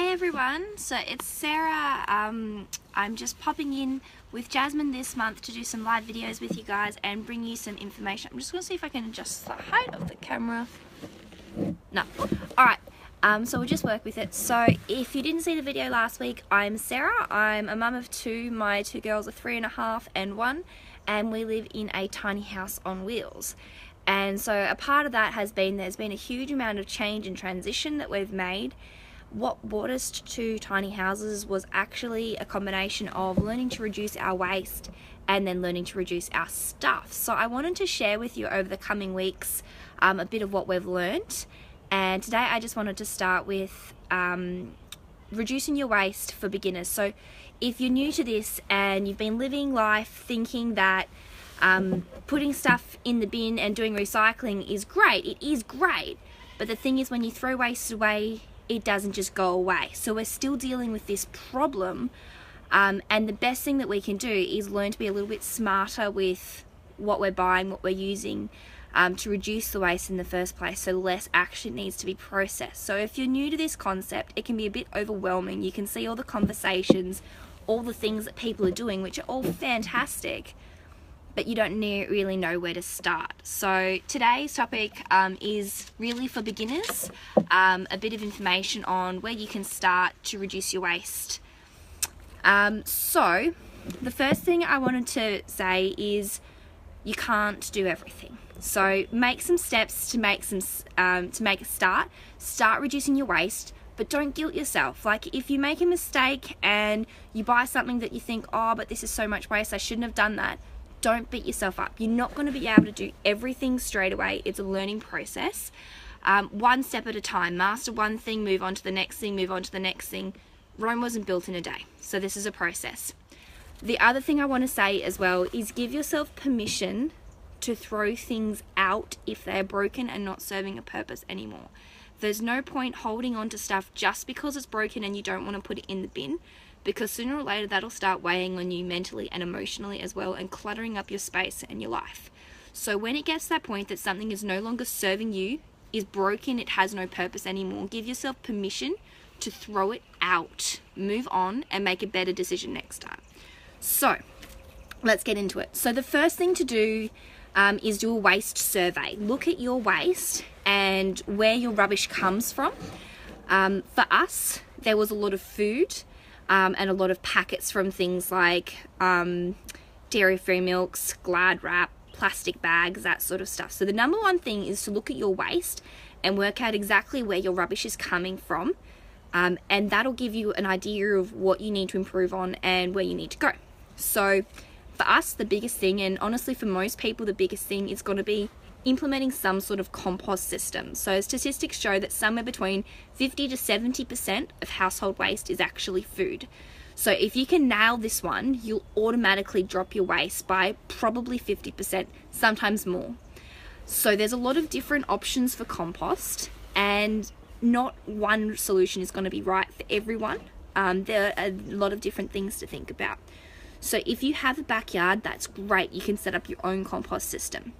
Hey everyone, so it's Sarah. I'm just popping in with Jasmine this month to do some live videos with you guys and bring you some information. I'm just going to see if I can adjust the height of the camera. No. Alright, so we'll just work with it. So if you didn't see the video last week, I'm Sarah. I'm a mum of two. My two girls are 3.5 and 1, and we live in a tiny house on wheels. And so a part of that has been, there's been a huge amount of change and transition that we've made. What brought us to tiny houses was actually a combination of learning to reduce our waste and then learning to reduce our stuff. So I wanted to share with you over the coming weeks a bit of what we've learned. And today I just wanted to start with reducing your waste for beginners. So if you're new to this and you've been living life thinking that putting stuff in the bin and doing recycling is great, it is great. But the thing is, when you throw waste away, it doesn't just go away. So we're still dealing with this problem, and the best thing that we can do is learn to be a little bit smarter with what we're buying, what we're using, to reduce the waste in the first place, so less action needs to be processed. So if you're new to this concept, it can be a bit overwhelming. You can see all the conversations, all the things that people are doing, which are all fantastic, but you don't really know where to start. So today's topic is really for beginners, a bit of information on where you can start to reduce your waste. So the first thing I wanted to say is you can't do everything. So make some steps to make a start. Start reducing your waste, but don't guilt yourself. Like, if you make a mistake and you buy something that you think, oh, but this is so much waste, I shouldn't have done that. Don't beat yourself up. You're not going to be able to do everything straight away. It's a learning process. One step at a time. Master one thing, move on to the next thing, move on to the next thing. Rome wasn't built in a day. So this is a process. The other thing I want to say as well is give yourself permission to throw things out if they're broken and not serving a purpose anymore. There's no point holding on to stuff just because it's broken and you don't want to put it in the bin, because sooner or later that'll start weighing on you mentally and emotionally as well, and cluttering up your space and your life. So when it gets to that point that something is no longer serving you, is broken, it has no purpose anymore, give yourself permission to throw it out, move on, and make a better decision next time. So let's get into it. So the first thing to do is do a waste survey. Look at your waste and where your rubbish comes from. For us, there was a lot of food, and a lot of packets from things like dairy-free milks, Glad wrap, plastic bags, that sort of stuff. So the number one thing is to look at your waste and work out exactly where your rubbish is coming from, and that'll give you an idea of what you need to improve on and where you need to go. So for us, the biggest thing, and honestly for most people the biggest thing, is going to be implementing some sort of compost system. So statistics show that somewhere between 50 to 70% of household waste is actually food. So if you can nail this one, you'll automatically drop your waste by probably 50%, sometimes more. So there's a lot of different options for compost, and not one solution is going to be right for everyone. There are a lot of different things to think about. So if you have a backyard, that's great. You can set up your own compost system.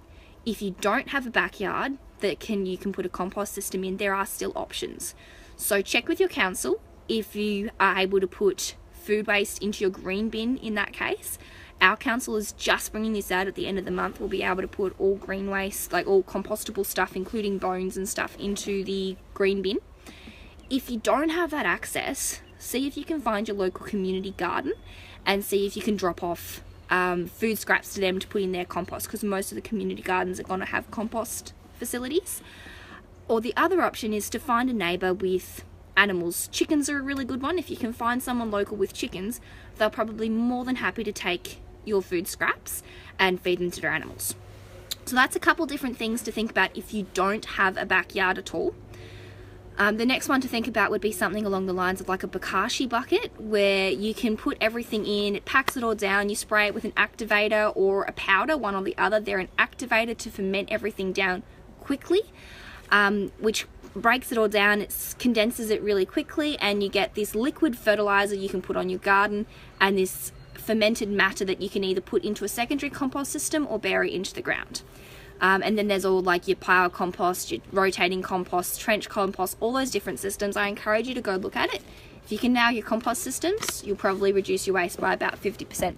If you don't have a backyard that you can put a compost system in, there are still options. So check with your council if you are able to put food waste into your green bin in that case. Our council is just bringing this out at the end of the month. We'll be able to put all green waste, like all compostable stuff, including bones and stuff, into the green bin. If you don't have that access, see if you can find your local community garden and see if you can drop off food scraps to them to put in their compost, because most of the community gardens are going to have compost facilities. Or the other option is to find a neighbour with animals. Chickens are a really good one. If you can find someone local with chickens, they're probably more than happy to take your food scraps and feed them to their animals. So that's a couple different things to think about if you don't have a backyard at all. The next one to think about would be something along the lines of like a bokashi bucket, where you can put everything in, it packs it all down, you spray it with an activator or a powder, one or the other. They're an activator to ferment everything down quickly, which breaks it all down, it condenses it really quickly, and you get this liquid fertilizer you can put on your garden, and this fermented matter that you can either put into a secondary compost system or bury into the ground. And then there's all like your pile compost, your rotating compost, trench compost, all those different systems. I encourage you to go look at it. If you can nail your compost systems, you'll probably reduce your waste by about 50%.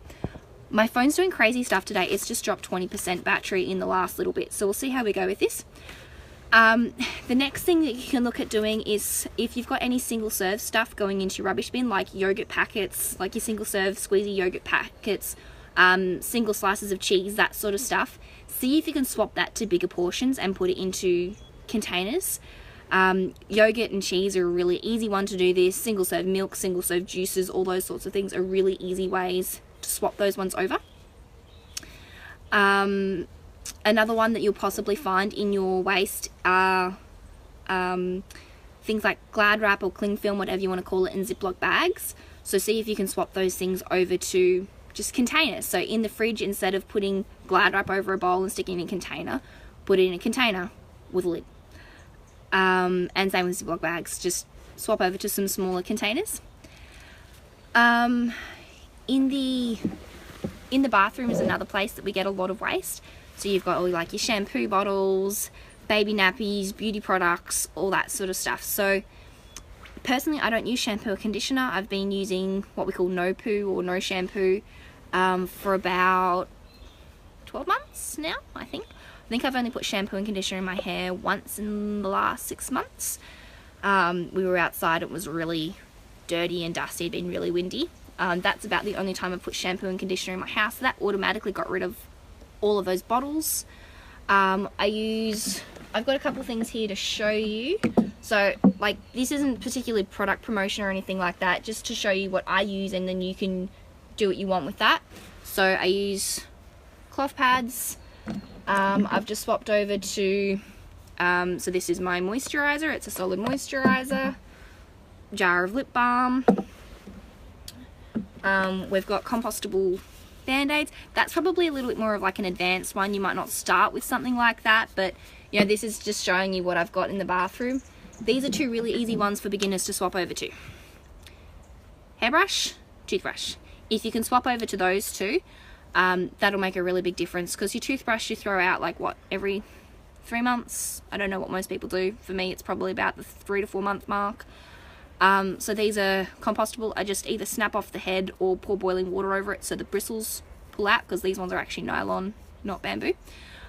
My phone's doing crazy stuff today. It's just dropped 20% battery in the last little bit. So we'll see how we go with this. The next thing that you can look at doing is if you've got any single serve stuff going into your rubbish bin, like yogurt packets, like your single serve squeezy yogurt packets, single slices of cheese, that sort of stuff, see if you can swap that to bigger portions and put it into containers. Yogurt and cheese are a really easy one to do this. Single serve milk, single serve juices, all those sorts of things are really easy ways to swap those ones over. Another one that you'll possibly find in your waste are things like Glad wrap or cling film, whatever you want to call it, in Ziploc bags. So see if you can swap those things over to just containers. So in the fridge, instead of putting Glad wrap over a bowl and sticking it in a container, put it in a container with a lid. And same with Ziploc bags, just swap over to some smaller containers. In the bathroom is another place that we get a lot of waste. So you've got all like your shampoo bottles, baby nappies, beauty products, all that sort of stuff. So personally, I don't use shampoo or conditioner. I've been using what we call no poo or no shampoo for about 12 months now, I think. I think I've only put shampoo and conditioner in my hair once in the last 6 months. We were outside, it was really dirty and dusty, it'd been really windy. That's about the only time I've put shampoo and conditioner in my house. So that automatically got rid of all of those bottles. I've got a couple things here to show you. So like, this isn't particularly product promotion or anything like that, just to show you what I use, and then you can do what you want with that. So I use cloth pads. I've just swapped over to, so this is my moisturizer. It's a solid moisturizer. Jar of lip balm. We've got compostable Band-Aids. That's probably a little bit more of like an advanced one. You might not start with something like that, but you know, this is just showing you what I've got in the bathroom. These are two really easy ones for beginners to swap over to. Hairbrush, toothbrush. If you can swap over to those two, that'll make a really big difference, because your toothbrush you throw out like what, every 3 months? I don't know what most people do. For me, it's probably about the 3 to 4 month mark. So these are compostable. I just either snap off the head or pour boiling water over it so the bristles pull out, because these ones are actually nylon, not bamboo.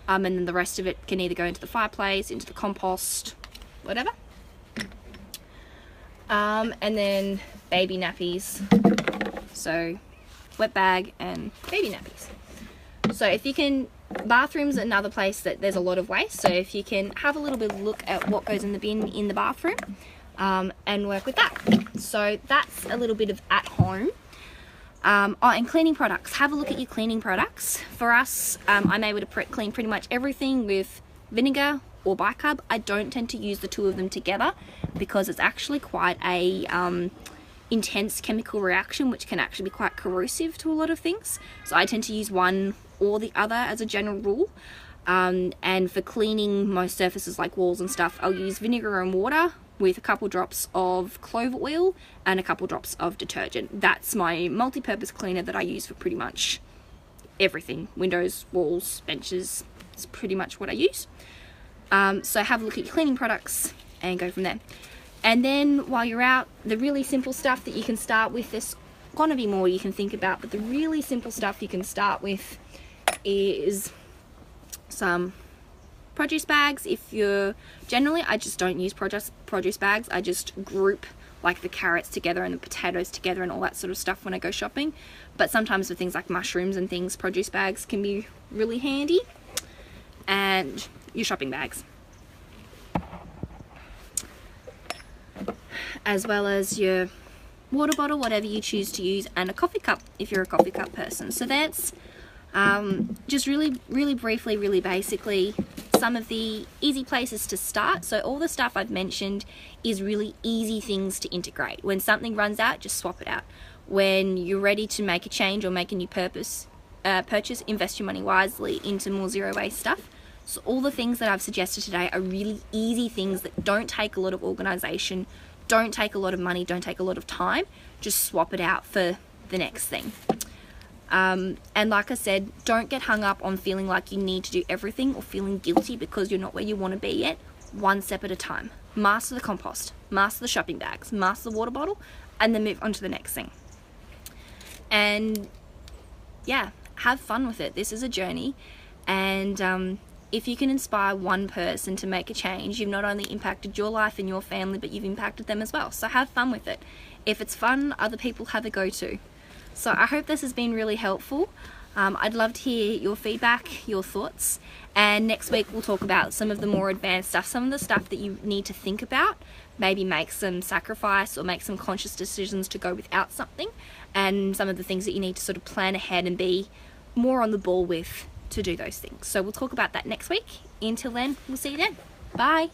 And then the rest of it can either go into the fireplace, into the compost, whatever. And then baby nappies. So wet bag and baby nappies. So if you can, bathroom's another place that there's a lot of waste. So if you can have a little bit of a look at what goes in the bin in the bathroom, and work with that. So that's a little bit of at home. And cleaning products. Have a look at your cleaning products. For us, I'm able to clean pretty much everything with vinegar or bicarb. I don't tend to use the two of them together because it's actually quite a intense chemical reaction, which can actually be quite corrosive to a lot of things. So I tend to use one or the other as a general rule. And for cleaning most surfaces like walls and stuff, I'll use vinegar and water with a couple drops of clove oil and a couple drops of detergent. That's my multi-purpose cleaner that I use for pretty much everything. Windows, walls, benches, it's pretty much what I use. So have a look at your cleaning products and go from there. And then while you're out, the really simple stuff that you can start with, there's gonna be more you can think about, but the really simple stuff you can start with is some produce bags. If you're generally, I just don't use produce bags. I just group like the carrots together and the potatoes together and all that sort of stuff when I go shopping. But sometimes for things like mushrooms and things, produce bags can be really handy. And your shopping bags, as well as your water bottle, whatever you choose to use, and a coffee cup if you're a coffee cup person. So that's just really briefly, really basically, some of the easy places to start. So all the stuff I've mentioned is really easy things to integrate. When something runs out, just swap it out. When you're ready to make a change or make a new purchase, invest your money wisely into more zero waste stuff. So all the things that I've suggested today are really easy things that don't take a lot of organization, don't take a lot of money, don't take a lot of time. Just swap it out for the next thing. And like I said, don't get hung up on feeling like you need to do everything or feeling guilty because you're not where you want to be yet. One step at a time. Master the compost, master the shopping bags, master the water bottle, and then move on to the next thing. And yeah, have fun with it. This is a journey, and if you can inspire one person to make a change, you've not only impacted your life and your family, but you've impacted them as well. So have fun with it. If it's fun, other people have a go too. So I hope this has been really helpful. I'd love to hear your feedback, your thoughts, and next week we'll talk about some of the more advanced stuff, some of the stuff that you need to think about, maybe make some sacrifice or make some conscious decisions to go without something, and some of the things that you need to sort of plan ahead and be more on the ball with to do those things. So we'll talk about that next week. Until then, we'll see you then. Bye.